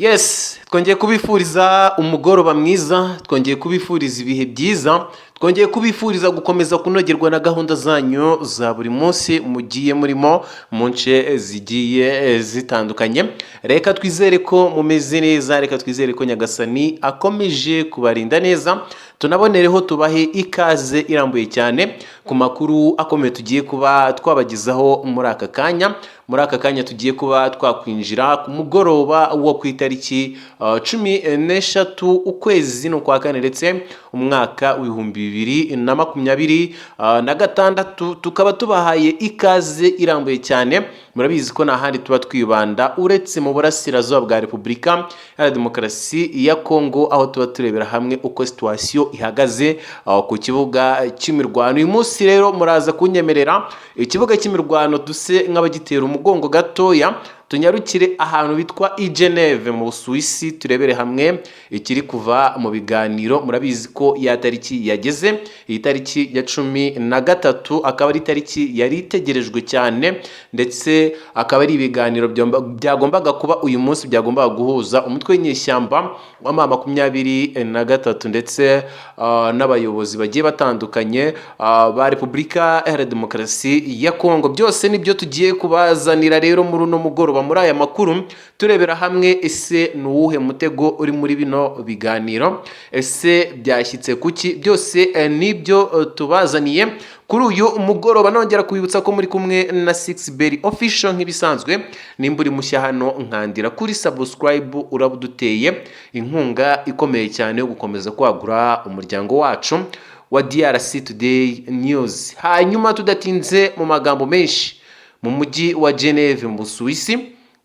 Yes, twongeye kubifuriza umugoroba mwiza, twongeye kubifuriza ibihe byiza, twongeye kubifuriza gukomeza kunogerwa na gahunda zanyu za buri munsi mugiye murimo mu nce zigiye zitandukanye. Reka twizere ko mumeze neza, reka twizere ko Nyagasani akomeje kubarinda neza. Tunabonereho tubahe ikaze irambuye cyane ku makuru akomeye tugiye kuba twabagezaho muri aka kanya. Muri aka kanya tugiye kuba twakwinjira ku mugoroba wo ku itariki 13 ukwezi no kwa kane ndetse umwaka w'ibihumbi 2026, tukaba tubahaye ikaze irambuye cyane. Murabizi ko nta handi tuba twibanda uretse mu burasirazuba bwa Repubulika ya Demokarasi ya Kongo, aho tuba turebera hamwe uko situation ihagaze ku kibuga cy'imirwano. Uyu munsi rero muraza kunyemerera ikibuga cy'imirwano duse nk'abagitera umugongo gatoya, tunyarukire ahantu bitwa i Geneve mu Busuwisi, turebere hamwe ikiri kuva mu biganiro. Murabizi ko ya tariki yageze, iyi tariki ya 13 akaba ari tariki yari itegerejwe cyane, ndetse akaba ari ibiganiro byagombaga kuba uyu munsi, byagombaga guhuza umutwe w'inyeshyamba wa M23 ndetse n'abayobozi bagiye batandukanye ba Repubulika ya Demokarasi ya Kongo. Byose nibyo tugiye kubazanira rero muri uno mugoroba muri aya makuru, turebera hamwe ese ni uwuhe mutego uri muri bino biganiro, ese byashyitse kuki. Byose nibyo tubazaniye kuri uyu mugoroba. Nongera kubibutsa ko muri kumwe na 6berry official nk'ibisanzwe. Nimba uri mushya hano, nkandira kuri subscribe, urabuduteye inkunga ikomeye cyane yo gukomeza kwagura umuryango wacu wa DRC Today News. Hanyuma tudatinze mu magambo menshi, mu mujyi wa Geneve mu Busuwisi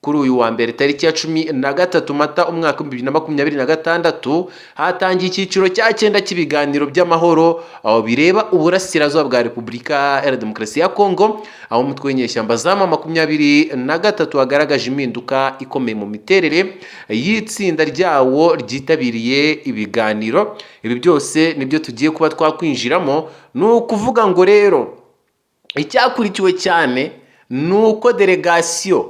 kuri uyu wa mbere tariki ya 13 Mata umwaka 2026 hatangiye icyiciro cya 9 cy'ibiganiro by'amahoro aho bireba uburasirazuba bwa Repubulika ya Demokarasi ya Kongo, aho umutwe w'inyeshyamba za M23 wagaragaje impinduka ikomeye mu miterere y'itsinda ryawo ryitabiriye ibiganiro. Ibi byose nibyo tugiye kuba twakwinjiramo. Ni ukuvuga ngo rero icyakurikiwe cyane ni uko delegation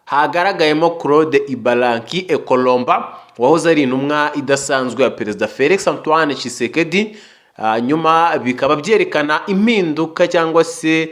hagaragayemo Claude Ibaranki Ekolomba, wahoze ari intumwa idasanzwe ya Perezida Felix Antoine Tshisekedi. Nyuma bikaba byerekana impinduka cyangwa se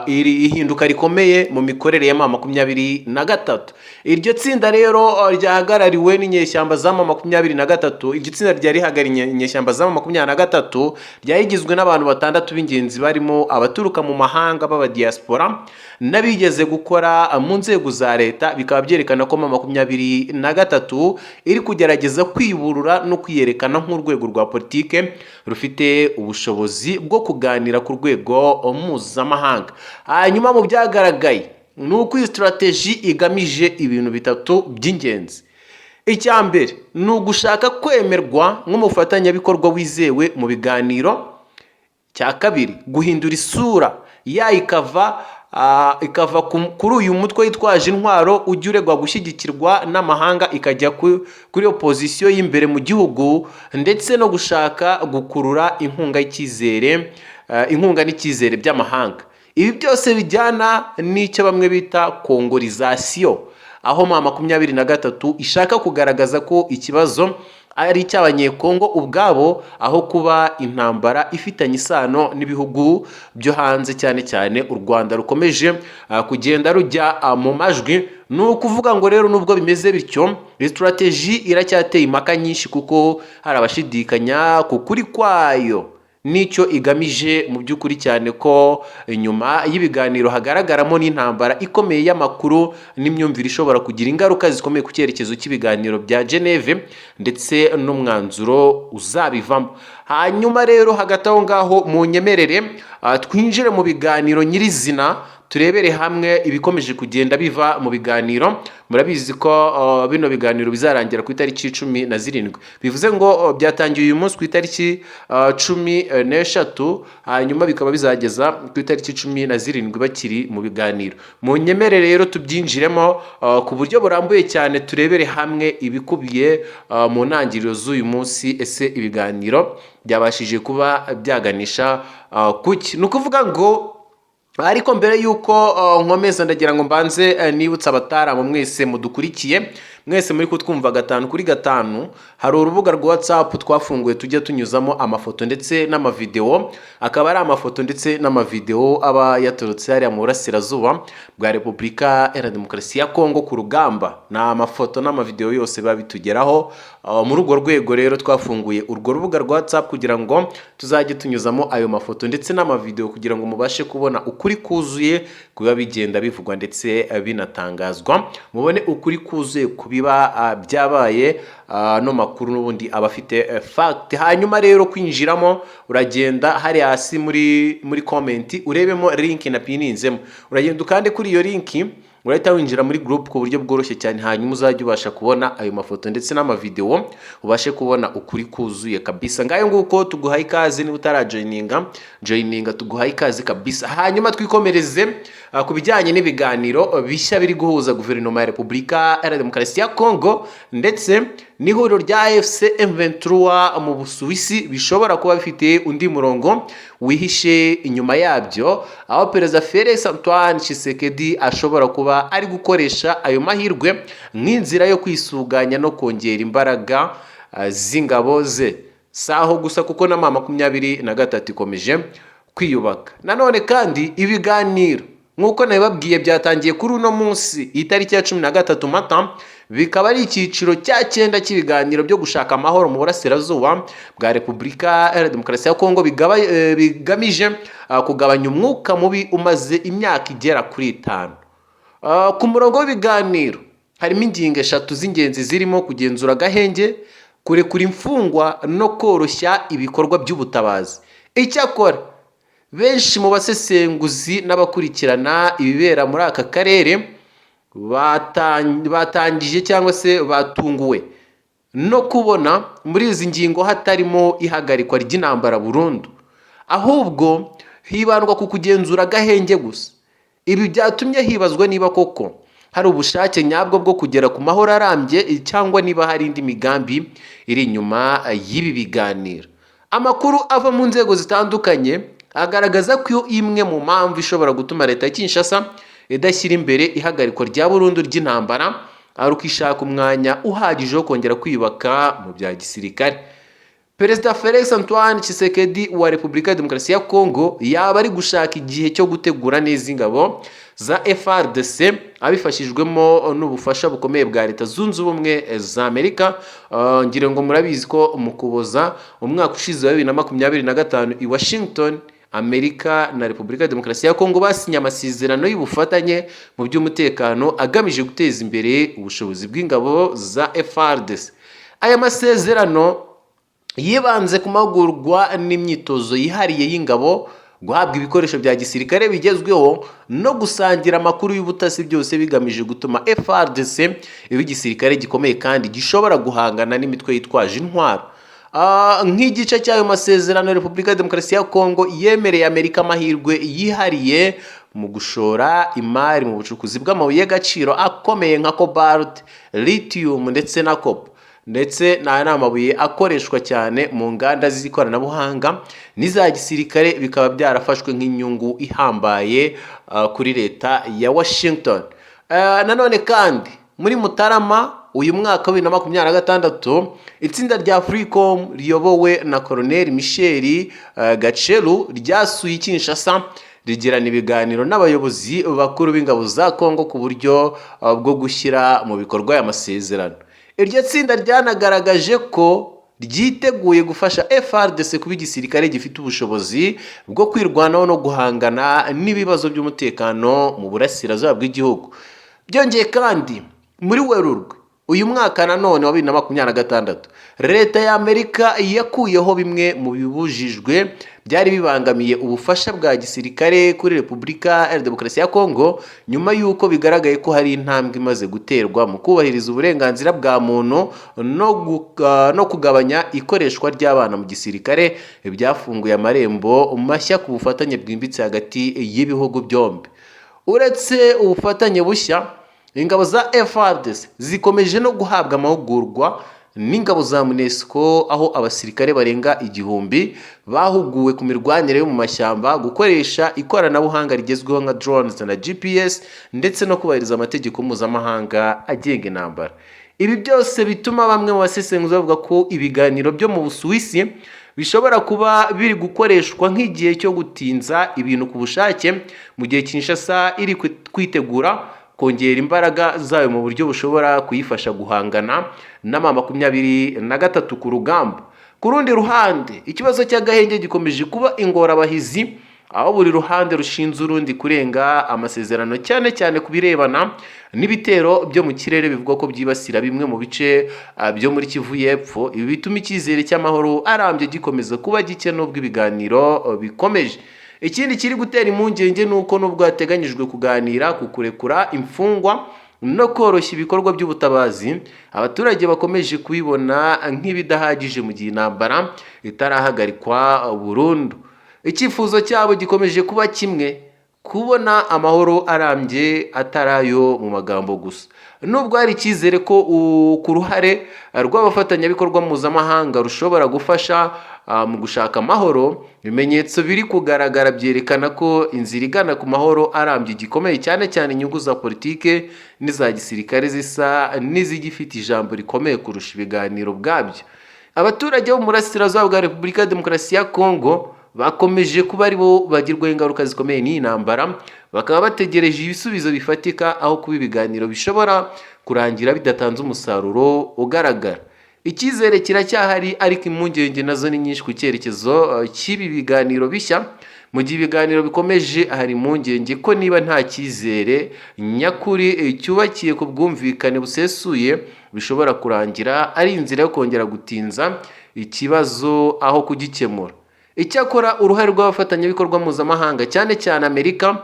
ihinduka rikomeye mu mikorere ya M23. Iryo tsinda rero ryahagarariwe n'inyeshyamba za M23. Iryo tsinda ryari rihagarariye inyeshyamba za M23 ryayigizwe n'abantu batandatu b'ingenzi, barimo abaturuka mu mahanga b'aba diaspora n'abigeze gukora mu nzego za leta. Bikaba byerekana ko M23 iri kugerageza kwiburura no kwiyerekana nk'urwego rwa politike rufite ubushobozi bwo kuganira ku rwego mpuzamahanga. Hanyuma mu byagaragaye ni uko iyi strategy igamije ibintu bitatu by'ingenzi. Icya mbere ni ugushaka kwemerwa nk'umufatanyabikorwa wizewe mu biganiro. Cya kabiri, guhindura isura ikava kuri uyu mutwe witwaje intwaro ujya uregwa gushyigikirwa n'amahanga ikajya kuri opposition y'imbere mu gihugu, ndetse no gushaka gukurura inkunga n'icyizere by'amahanga. Ibi byose bijyana n'icyo bamwe bita kongorization, aho M23 ishaka kugaragaza ko ikibazo ari icy'abanyekongo ubwabo, aho kuba intambara ifitanye isano n'ibihugu byo hanze, cyane cyane u Rwanda rukomeje kugenda rujya mu majwi. Ni ukuvuga ngo rero nubwo bimeze bityo, iyi strategy iracyateye impaka nyinshi, kuko hari abashidikanya ku kuri kwayo nicyo igamije mu by'ukuri, cyane ko inyuma y'ibiganiro hagaragaramo n'intambara ikomeye y'amakuru n'imyumvire ishobora kugira ingaruka zikomeye ku cyerekezo cy'ibiganiro bya Geneve ndetse n'umwanzuro uzabivamo. Hanyuma rero hagati aho ngaho mu nyemerere twinjire mu biganiro nyirizina, turebere hamwe ibikomeje kugenda biva mu biganiro. Murabizi ko bino biganiro bizarangira ku itariki 17. Bivuze ngo byatangiye uyu munsi ku itariki 13, hanyuma bikaba bizageza ku itariki 17 bakiri mu biganiro. Mu nyemerere rero tubyinjiremo ku buryo burambuye cyane, turebere hamwe ibikubiye mu ntangiriro z'uyu munsi. Ese ibiganiro byabashije kuba byaganisha kuki? Ni ukuvuga ngo ariko mbere yuko nkomeza ndagira ngo mbanze nibutsa abataramu mwese mudukurikiye mwese muri kutwumva 5 kuri 5, hari urubuga rwa WhatsApp twafunguye tujya tunyuzamo amafoto ndetse n'amavideo, akaba ari amafoto ndetse n'amavideo aba yaturutse hariya mu burasirazuba bwa Repubulika Iharanira Demokarasi ya Kongo ku rugamba. Na amafoto n'amavideo yose babitugeraho. Muri urwo rwego rero twafunguye urwo rubuga rwa WhatsApp kugira ngo tuzajye tunyuzamo ayo mafoto ndetse n'amavideo kugira ngo mubashe kubona ukuri kuzuye kuba bigenda bivugwa ndetse binatangazwa, mubone ukuri kuzuye kubiba byabaye, no makuru n'ubundi abafite fact. Hanyuma rero kwinjiramo uragenda hari hasi muri comment urebemo link na pininzemo, uragenda ukande kuri iyo link, urahita winjira muri group ku buryo bworoshye cyane, hanyuma uzajya ubasha kubona ayo mafoto ndetse n'amavideo, ubashe kubona ukuri kuzuye kabisa. Ngayo nguko tuguhaye ikaze, niba utarajoininga tuguhaye ikaze kabisa. Hanyuma twikomereze ku bijyanye n'ibiganiro bishya biri guhuza guverinoma ya Repubulika Iharanira Demokarasi ya Kongo ndetse n'ihuriro rya AFC M23 mu Busuwisi, bishobora kuba bifite undi murongo wihishe inyuma yabyo, aho Perezida Felix Antoine Tshisekedi ashobora kuba ari gukoresha ayo mahirwe nk'inzira yo kwisuganya no kongera imbaraga z'ingabo ze. Saho gusa kuko na 23 ikomeje kwiyubaka. Nanone kandi ibiganiro nk'uko nabibabwiye byatangiye kuri uno munsi itariki ya 13 Mata, bikaba ari icyiciro cya 9 cy'ibiganiro byo gushaka amahoro mu burasirazuba bwa Repubulika Iharanira Demokarasi ya Kongo, bigamije kugabanya umwuka mubi umaze imyaka igera kuri 5. Ku murongo w'ibiganiro harimo ingingo 3 z'ingenzi zirimo kugenzura agahenge, kurekura imfungwa no koroshya ibikorwa by'ubutabazi. Icyakora benshi mu basesenguzi n'abakurikirana ibibera muri aka karere batangije cyangwa se batunguwe no kubona muri izi ngingo hatarimo ihagarikwa ry'intambara burundu, ahubwo hibandwa ku kugenzura agahenge gusa. Ibi byatumye hibazwa niba koko hari ubushake nyabwo bwo kugera ku mahoro arambye cyangwa niba hari indi migambi iri inyuma y'ibi biganiro. Amakuru ava mu nzego zitandukanye agaragaza ko imwe mu mpamvu ishobora gutuma leta ya Kinshasa idashyira imbere ihagarikwa rya burundu ry'intambara ari ukishaka umwanya uhagije wo kongera kwiyubaka mu bya gisirikare. Perezida Felix Antoine Tshisekedi wa Repubulika ya Demokarasi ya Kongo yaba ari gushaka igihe cyo gutegura neza ingabo za FARDC abifashijwemo n'ubufasha bukomeye bwa Leta Zunze Ubumwe za Amerika. Ngira ngo murabizi ko mu Kuboza umwaka ushize wa 2025 i Washington, Amerika na Repubulika ya Demokarasi ya Kongo basinye amasezerano y'ubufatanye mu by'umutekano agamije guteza imbere ubushobozi bw'ingabo za FARDC. Aya masezerano yibanze ku mahugurwa n'imyitozo yihariye y'ingabo, guhabwa ibikoresho bya gisirikare bigezweho no gusangira amakuru y'ubutasi, byose bigamije gutuma FARDC iba igisirikare gikomeye kandi gishobora guhangana n'imitwe yitwaje intwaro. Nk'igice cy'ayo masezerano, Repubulika ya Demokarasi ya Kongo yemereye Amerika amahirwe yihariye mu gushora imari mu bucukuzi bw'amabuye y'agaciro akomeye nka cobalt, lithium ndetse na copper, ndetse n'amabuye akoreshwa cyane mu nganda z'ikoranabuhanga n'iza gisirikare, bikaba byarafashwe nk'inyungu ihambaye kuri leta ya Washington. Nanone kandi muri Mutarama uyu mwaka wa 2026, itsinda rya Africom riyobowe na Colonel Michel Gachelu ryasuye Kinshasa rigirana ibiganiro n'abayobozi bakuru b'ingabo za Kongo ku buryo bwo gushyira mu bikorwa aya masezerano. Iryo tsinda ryanagaragaje ko ryiteguye gufasha FARDC kuba igisirikare gifite ubushobozi bwo kwirwanaho no guhangana n'ibibazo by'umutekano mu burasirazuba bw'igihugu. Byongeye kandi muri Werurwe uyu mwaka nanone wa 2026, leta ya Amerika yakuyeho bimwe mu bibujijwe byari bibangamiye ubufasha bwa gisirikare kuri Repubulika Iharanira Demokarasi ya Kongo, nyuma y'uko bigaragaye ko hari intambwe imaze guterwa mu kubahiriza uburenganzira bwa muntu no kugabanya ikoreshwa ry'abana mu gisirikare, byafunguye amarembo mashya ku bufatanye bwimbitse hagati y'ibihugu byombi. Uretse ubufatanye bushya, ingabo za FARDC zikomeje no guhabwa amahugurwa n'ingabo za MONUSCO, aho abasirikare barenga 1000 bahuguwe ku mirwanire yo mu mashyamba, gukoresha ikoranabuhanga rigezweho nka drones na GPS, ndetse no kubahiriza amategeko mpuzamahanga agenga intambara. Ibi byose bituma bamwe mu basesenguzi bavuga ko ibiganiro byo mu Busuwisi bishobora kuba biri gukoreshwa nk'igihe cyo gutinza ibintu ku bushake, mu gihe Kinshasa iri kwitegura kongera imbaraga zayo mu buryo bushobora kuyifasha guhangana n'ama23 ku rugamba. Ku rundi ruhande, ikibazo cy'agahenge gikomeje kuba ingorabahizi, aho buri ruhande rushinze urundi kurenga amasezerano, cyane cyane ku birebana n'ibitero byo mu kirere bivugwa ko byibasira bimwe mu bice byo muri Kivu y'Epfo. Ibi bituma icyizere cy'amahoro arambye gikomeza kuba gike n'ubwo ibiganiro bikomeje. Ikindi kiri gutera impungenge ni uko nubwo hateganyijwe kuganira ku kurekura imfungwa no koroshya ibikorwa by'ubutabazi, abaturage bakomeje kubibona nk'ibidahagije mu gihe intambara itarahagarikwa burundu. Icyifuzo cyabo gikomeje kuba kimwe: kubona amahoro arambye atarayo mu magambo gusa. Nubwo hari icyizere ko ku ruhare rw'abafatanyabikorwa mpuzamahanga rushobora gufasha mu gushaka amahoro, ibimenyetso biri kugaragara byerekana ko inzira igana ku mahoro arambye gikomeye, cyane cyane inyungu za politike n'iza gisirikare zisa n'izigifite ijambo rikomeye kurusha ibiganiro bwabyo. Abaturage bo mu burasirazuba bwa Repubulika ya Demokarasi ya Kongo bakomeje kuba ari bo bagirwaho ingaruka zikomeye n'iyi ntambara, bakaba bategereje ibisubizo bifatika, aho kuba ibiganiro bishobora kurangira bidatanze umusaruro ugaragara. Icyizere kiracyahari, ariko impungenge nazo ni nyinshi ku cyerekezo cy'ibi biganiro bishya. Mu gihe ibiganiro bikomeje, hari impungenge ko niba nta cyizere nyakuri cyubakiye ku bwumvikane busesuye, bishobora kurangira ari inzira yo kongera gutinza ikibazo aho kugikemura. Icyakora uruhare rw'abafatanyabikorwa mpuzamahanga, cyane cyane Amerika,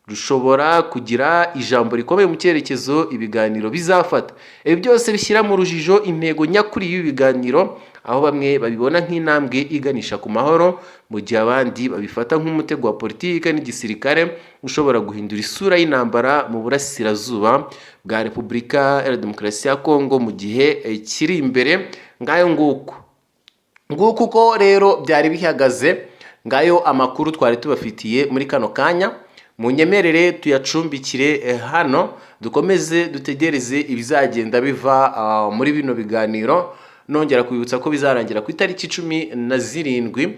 rushobora kugira ijambo rikomeye mu cyerekezo ibiganiro bizafata. Ibi byose bishyira mu rujijo intego nyakuri y'ibi biganiro, aho bamwe babibona nk'intambwe iganisha ku mahoro, mu gihe abandi babifata nk'umutego wa politiki n'igisirikare ushobora guhindura isura y'intambara mu burasirazuba bwa Repubulika ya Demokarasi ya Kongo mu gihe kiri imbere. Ngayo nguko uko rero byari bihagaze, ngayo amakuru twari tubafitiye muri kano kanya. Munyemerere tuyacumbikire hano, dukomeze dutegereze ibizagenda biva muri bino biganiro. Nongera kwibutsa ko bizarangira ku itariki 17.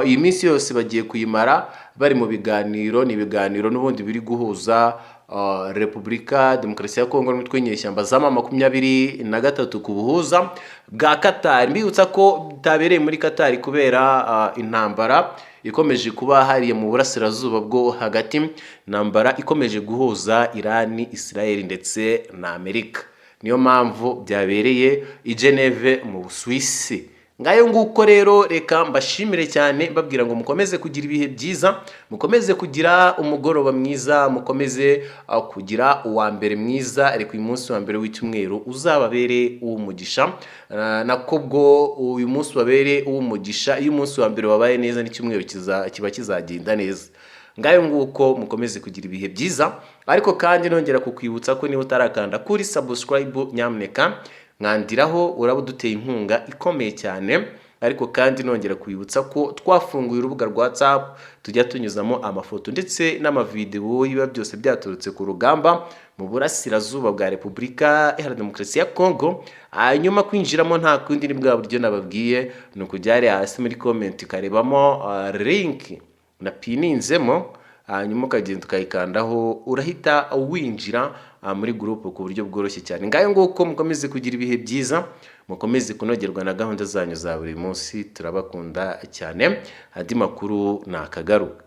Iyi minsi yose bagiye kuyimara bari mu biganiro. Ni ibiganiro n'ubundi biri guhuza Repubulika Demokarasi ya Kongo n'umutwe w'inyeshyamba za M23 ku buhuza bwa Qatar. Mbibutsa ko bitabereye muri Qatar kubera intambara ikomeje kuba hariye mu burasirazuba bwo hagati, intambara ikomeje guhuza Iran, Israel ndetse na Amerika. Niyo mpamvu byabereye i Geneve mu Busuwisi. Ngayo nguko rero, reka mbashimire cyane babwira ngo mukomeze kugira ibihe byiza, mukomeze kugira umugoroba mwiza, mukomeze kugira uwa mbere mwiza. Ariko uyu munsi wa mbere w'icyumweru uzababere uw'umugisha, nakobwo uyu munsi wabere uw'umugisha. Iyo umunsi wa mbere wabaye neza, n'icyumweru kiba kizagenda neza. Ngayo nguko mukomeze kugira ibihe byiza. Ariko kandi nongera kukwibutsa ko niba utarakanda kuri subscribe, nyamuneka mwandiraho, uraba uduteye inkunga ikomeye cyane. Ariko kandi nongera kwibutsa ko twafunguye urubuga rwa WhatsApp, tujya tunyuzamo amafoto ndetse n'amavideo biba byose byaturutse ku rugamba mu burasirazuba bwa Repubulika ya Demokarasi ya Kongo. Hanyuma kwinjiramo nta kundi ni bwa buryo nababwiye, ni ukujya hasi muri comment ukarebamo link na pininzemo, hanyuma ukagenda ukayikandaho, urahita winjira muri group ku buryo bworoshye cyane. Ngayo nguko mukomeze kugira ibihe byiza, mukomeze kunogerwa na gahunda zanyu za buri munsi. Turabakunda cyane. Andi makuru nakagaruka.